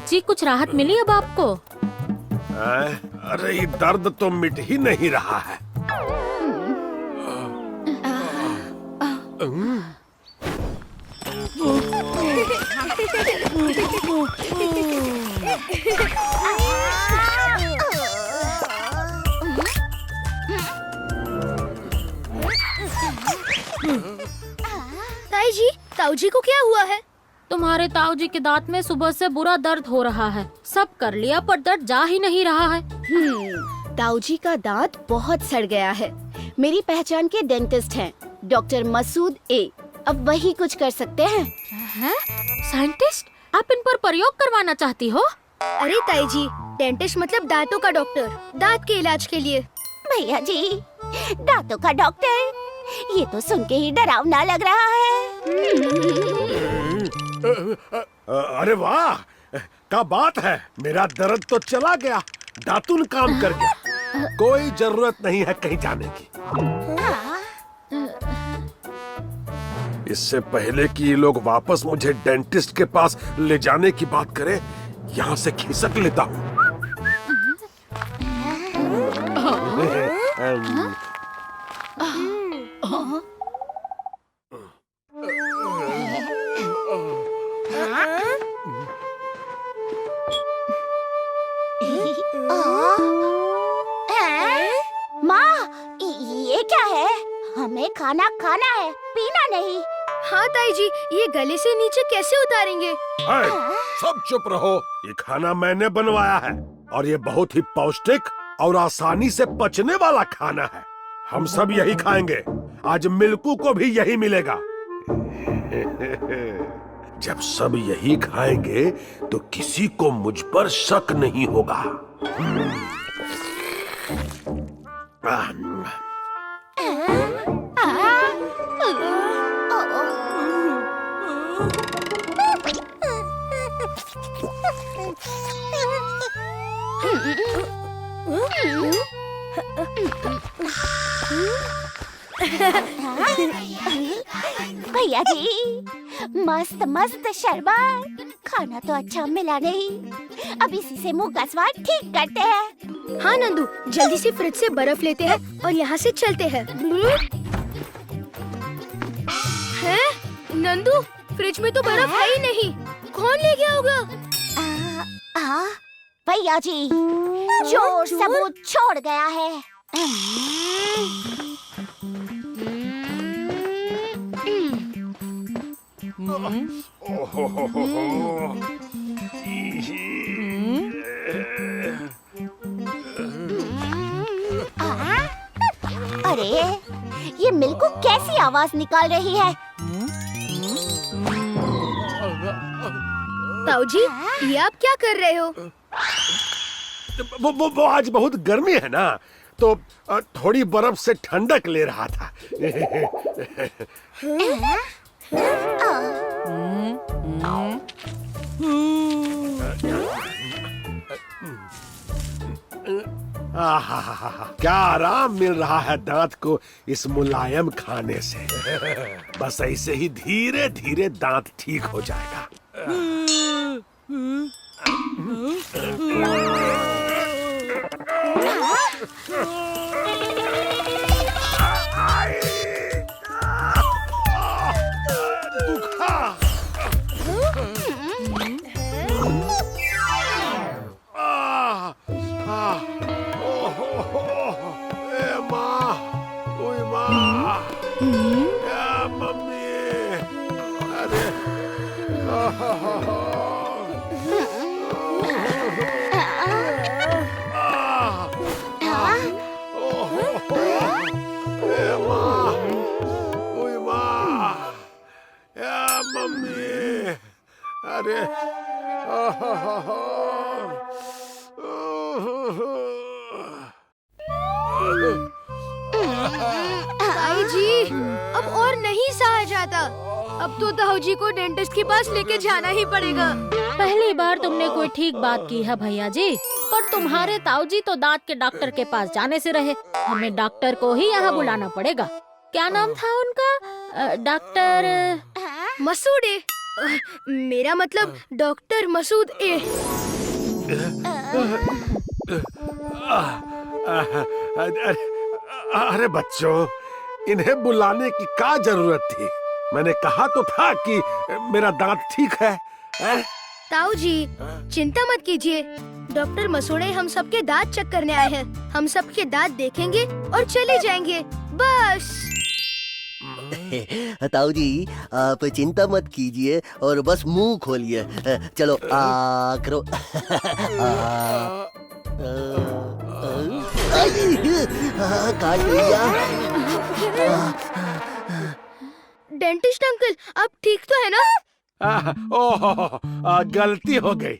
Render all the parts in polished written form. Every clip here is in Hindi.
जी कुछ राहत मिली अब आपको? अरे ये दर्द तो मिट ही नहीं रहा है। ताई जी, ताऊ जी को क्या हुआ है? तुम्हारे ताऊ जी के दांत में सुबह से बुरा दर्द हो रहा है। सब कर लिया पर दर्द जा ही नहीं रहा है। ताऊ जी का दांत बहुत सड़ गया है। मेरी पहचान के डेंटिस्ट हैं, डॉक्टर मसूद ए। अब वही कुछ कर सकते हैं। हैं? साइंटिस्ट? आप इन पर प्रयोग करवाना चाहती हो? अरे ताई जी, डेंटिस्ट मतलब दांतों का डॉक्टर, दांत के इलाज के लिए। भैया जी, दांतों का डॉक्टर, ये तो सुन के ही डरावना लग रहा है। अरे वाह, क्या बात है। मेरा दर्द तो चला गया, दातुन काम कर गया। कोई जरूरत नहीं है कहीं जाने की। इससे पहले कि ये लोग वापस मुझे डेंटिस्ट के पास ले जाने की बात करें, यहाँ से खिसक लेता हूँ। माँ, ये क्या है? हमें खाना खाना है, पीना नहीं। हाँ ताई जी, ये गले से नीचे कैसे उतारेंगे? सब चुप रहो। ये खाना मैंने बनवाया है और ये बहुत ही पौष्टिक और आसानी से पचने वाला खाना है। हम सब यही खाएंगे। आज मिल्कू को भी यही मिलेगा। जब सब यही खाएंगे तो किसी को मुझ पर शक नहीं होगा। भैया जी, मस्त मस्त शरबत। खाना तो अच्छा मिला नहीं, अब इसी से मुंह का स्वाद ठीक करते हैं। हाँ नंदू, जल्दी से फ्रिज से बर्फ लेते हैं और यहाँ से चलते हैं। हैं? नंदू, फ्रिज में तो बर्फ है ही नहीं। कौन ले गया होगा? भैया जी, चोर सबूत छोड़ गया है। अरे, ये मिल्कू कैसी आवाज निकाल रही है? ताऊ जी, ये आप क्या कर रहे हो? वो आज बहुत गर्मी है ना, तो थोड़ी बर्फ से ठंडक ले रहा था। क्या आराम मिल रहा है दांत को इस मुलायम खाने से। बस ऐसे ही धीरे धीरे दांत ठीक हो जाएगा। अरे ताई जी, अब और नहीं सहा जाता। अब तो ताऊ जी को डेंटिस्ट के पास लेके जाना ही पड़ेगा। पहली बार तुमने कोई ठीक बात की है भैया जी, पर तुम्हारे ताऊ जी तो दांत के डॉक्टर के पास जाने से रहे। हमें डॉक्टर को ही यहाँ बुलाना पड़ेगा। क्या नाम था उनका? डॉक्टर मसूद ए। मेरा मतलब डॉक्टर मसूद ए। अरे बच्चों, इन्हें बुलाने की क्या जरूरत थी? मैंने कहा तो था कि मेरा दांत ठीक है। ताऊ जी, चिंता मत कीजिए। डॉक्टर मसूड़े हम सबके दांत चेक करने आए हैं। हम सबके दांत देखेंगे और चले जाएंगे, बस। ताऊ जी, आप चिंता मत कीजिए और बस मुंह खोलिए। चलो करो। काट लिया। डेंटिस्ट अंकल, आप ठीक तो है ना? ओह, गलती हो गई।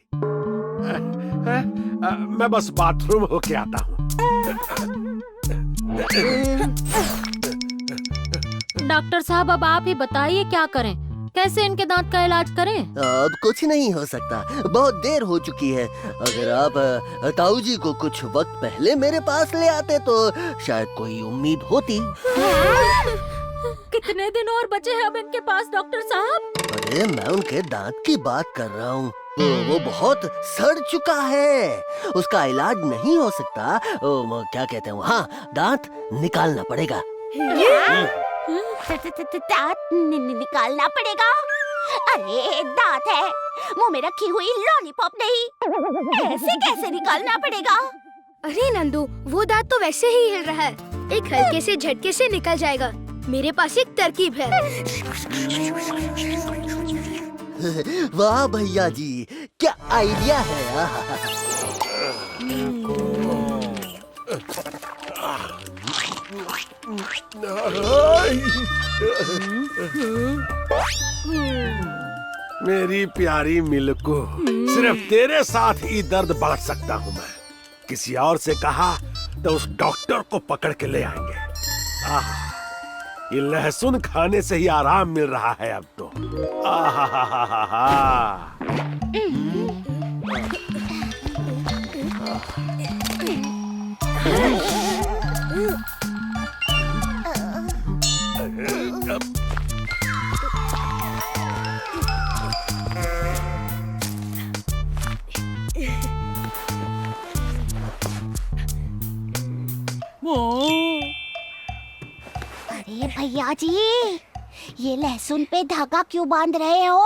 मैं बस बाथरूम होके आता हूँ। डॉक्टर साहब, अब आप ही बताइए क्या करें, कैसे इनके दांत का इलाज करें? अब कुछ नहीं हो सकता, बहुत देर हो चुकी है। अगर आप ताऊ जी को कुछ वक्त पहले मेरे पास ले आते तो शायद कोई उम्मीद होती। कितने दिन और बचे हैं अब इनके पास डॉक्टर साहब? अरे मैं उनके दांत की बात कर रहा हूँ। वो बहुत सड़ चुका है, उसका इलाज नहीं हो सकता। क्या कहते हैं, हाँ, दांत निकालना पड़ेगा। दांत निकालना पड़ेगा? अरे दांत है, मुंह में रखी हुई लॉलीपॉप नहीं, ऐसे कैसे निकालना पड़ेगा? अरे नंदू, वो दांत तो वैसे ही हिल रहा है, एक हल्के से झटके से निकल जाएगा। मेरे पास एक तरकीब है। वाह भैया जी, क्या आइडिया है। मेरी प्यारी मिल्कू, सिर्फ तेरे साथ ही दर्द बांट सकता हूँ मैं। किसी और से कहा तो उस डॉक्टर को पकड़ के ले आएंगे। ये लहसुन खाने से ही आराम मिल रहा है अब तो। अरे भैया जी, ये लहसुन पे धागा क्यों बांध रहे हो?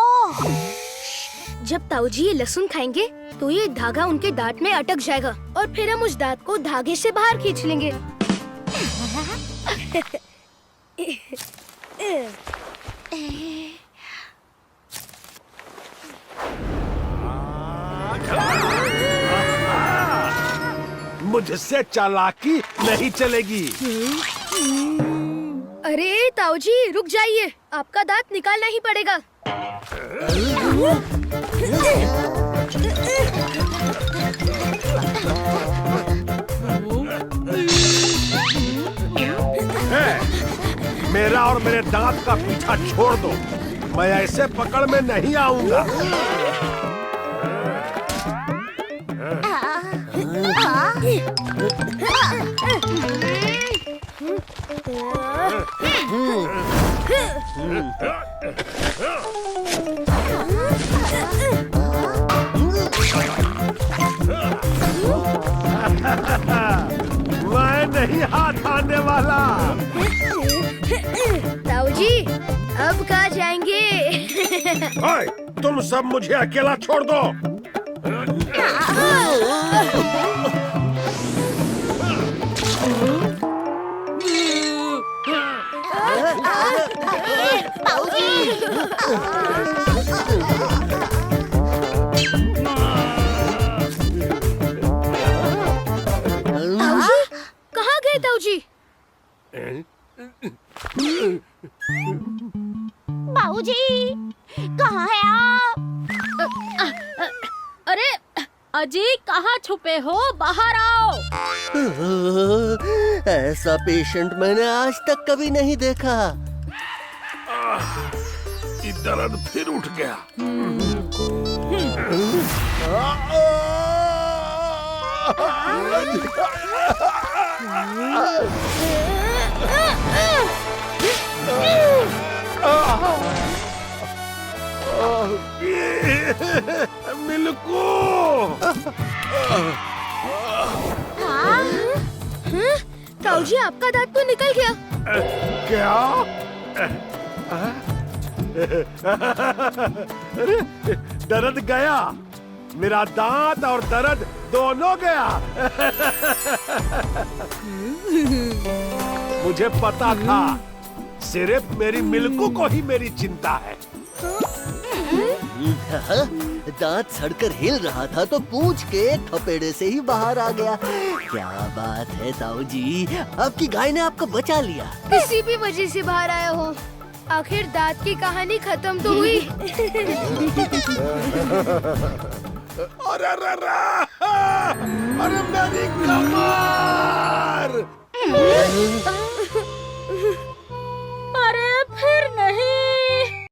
जब ताऊ जी ये लहसुन खाएंगे तो ये धागा उनके दांत में अटक जाएगा और फिर हम उस दांत को धागे से बाहर खींच लेंगे। मुझसे चालाकी नहीं चलेगी। अरे ताऊ जी, रुक जाइए, आपका दांत निकालना ही पड़ेगा। मेरा और मेरे दांत का पीछा छोड़ दो, मैं ऐसे पकड़ में नहीं आऊंगा। मैं नहीं हाथ आने वाला। ताऊ जी, अब कहाँ जाएंगे? ओए, तुम सब मुझे अकेला छोड़ दो। कहाँ गए ताऊ जी? बाबूजी, कहाँ है आप? अरे अजी, कहाँ छुपे हो? बाहर आओ। ऐसा पेशेंट मैंने आज तक कभी नहीं देखा। ये दर्द फिर उठ गया। मिल्कू, ताऊ जी आपका दांत तो निकल गया। क्या? दर्द गया, मेरा दांत और दर्द दोनों गया। मुझे पता था, सिर्फ मेरी मिल्कू को ही मेरी चिंता है। दांत सड़कर हिल रहा था तो पूंछ के थपेड़े से ही बाहर आ गया। क्या बात है ताऊ जी, आपकी गाय ने आपको बचा लिया। किसी भी वजह से बाहर आया हो, आखिर दांत की कहानी खत्म तो हुई। अरे अरे अरे, अरे मेरी कमर!